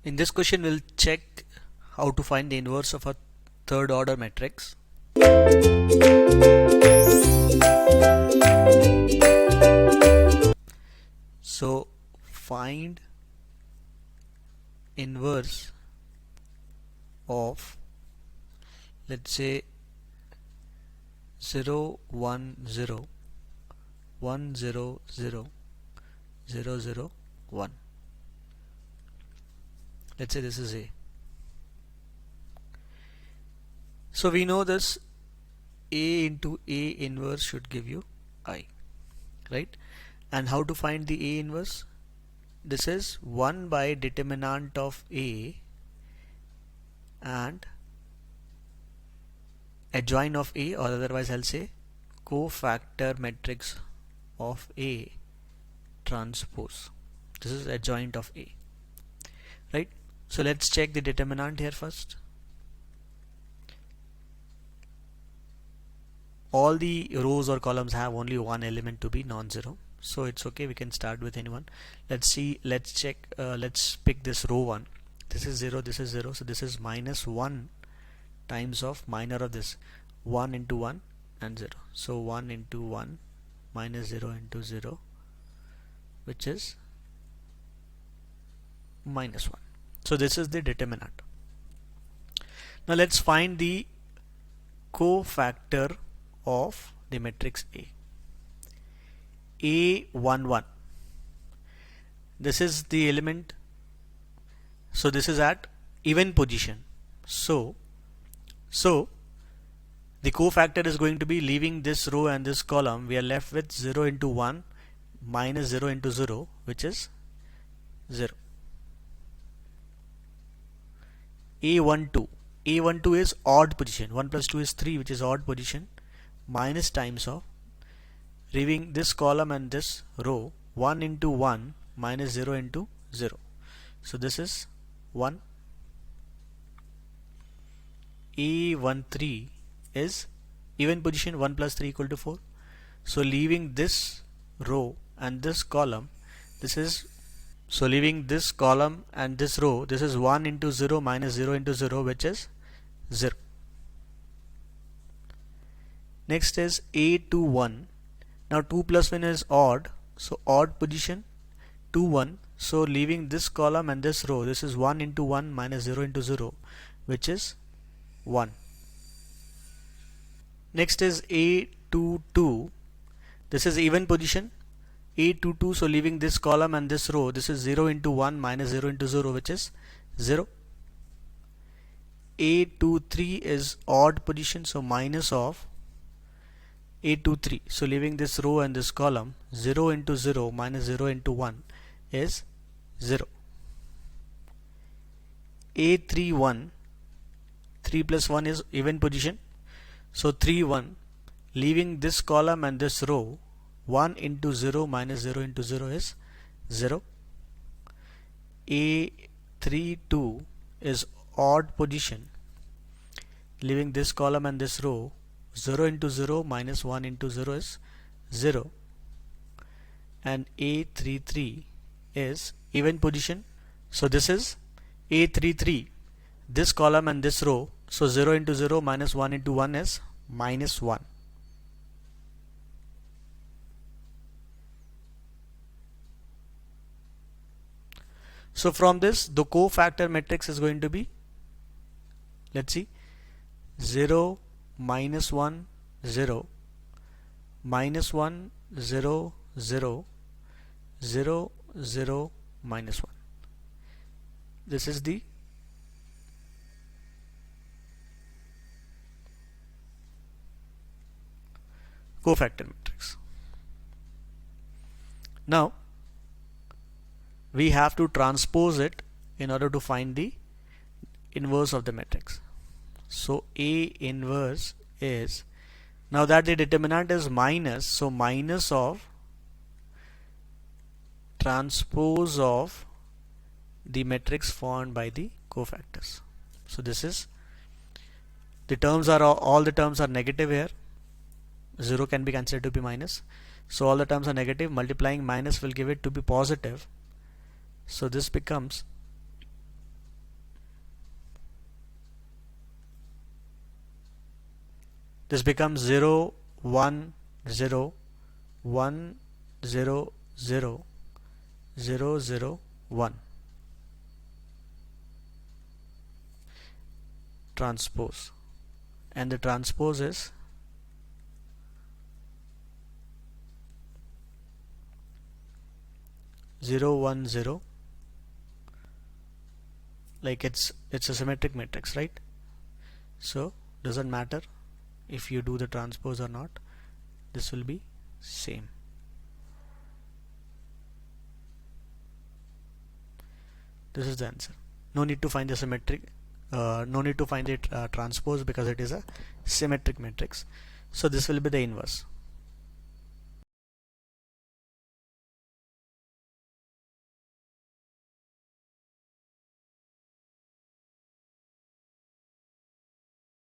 In this question, we'll check how to find the inverse of a third order matrix. So find inverse of, let's say, 0 1 0 1 0 0 0 0 1. Let's say this is A. So we know this A into A inverse should give you I, right? And how to find the A inverse? This is 1 by determinant of A and adjoint of A, or otherwise I'll say cofactor matrix of A transpose. This is adjoint of A, right? So let's check the determinant here first. All the rows or columns have only one element to be non-zero, so it's okay, we can start with anyone. Let's check, let's pick this row 1. This is 0, this is 0, so this is minus 1 times of minor of this, 1 into 1 and 0. So 1 into 1 minus 0 into 0, which is minus 1. So this is the determinant. Now let's find the cofactor of the matrix A. A11. This is the element, so this is at even position. So the cofactor is going to be, leaving this row and this column, we are left with 0 into 1 minus 0 into 0, which is 0. A12. A12 is odd position. 1 plus 2 is 3, which is odd position, minus times of, leaving this column and this row, 1 into 1 minus 0 into 0. So this is 1. A13 is even position, 1 plus 3 equal to 4. So leaving this row and this column, this is, so leaving this column and this row, this is 1 into 0 minus 0 into 0, which is 0. Next is A21. Now 2 plus 1 is odd, so odd position, 2 1. So leaving this column and this row, this is 1 into 1 minus 0 into 0, which is 1. Next is A22. This is even position, A22. So leaving this column and this row, this is 0 into 1 minus 0 into 0, which is 0. A23 is odd position, so minus of A23. So leaving this row and this column, 0 into 0 minus 0 into 1 is 0. A31. 3 plus 1 is even position, so 3 1. Leaving this column and this row, 1 into 0 minus 0 into 0 is 0. A32 is odd position. Leaving this column and this row, 0 into 0 minus 1 into 0 is 0. And A33 is even position. So this is A33. This column and this row, so 0 into 0 minus 1 into 1 is minus 1. So from this, the cofactor matrix is going to be, let's see, 0 minus 1 0 minus 1 0 0 0 0 minus 1. This is the cofactor matrix. Now we have to transpose it in order to find the inverse of the matrix. So A inverse is, now that the determinant is minus, so minus of transpose of the matrix formed by the cofactors. So this is, the terms are, all the terms are negative here, 0 can be considered to be minus, so all the terms are negative, multiplying minus will give it to be positive. So this becomes this becomes 0 1 0 1 0 0 0 0 1 transpose, and the transpose is 0 1 0, like it's a symmetric matrix, right? So doesn't matter if you do the transpose or not, this will be same. This is the answer. No need to find the symmetric, no need to find the transpose because it is a symmetric matrix. So this will be the inverse.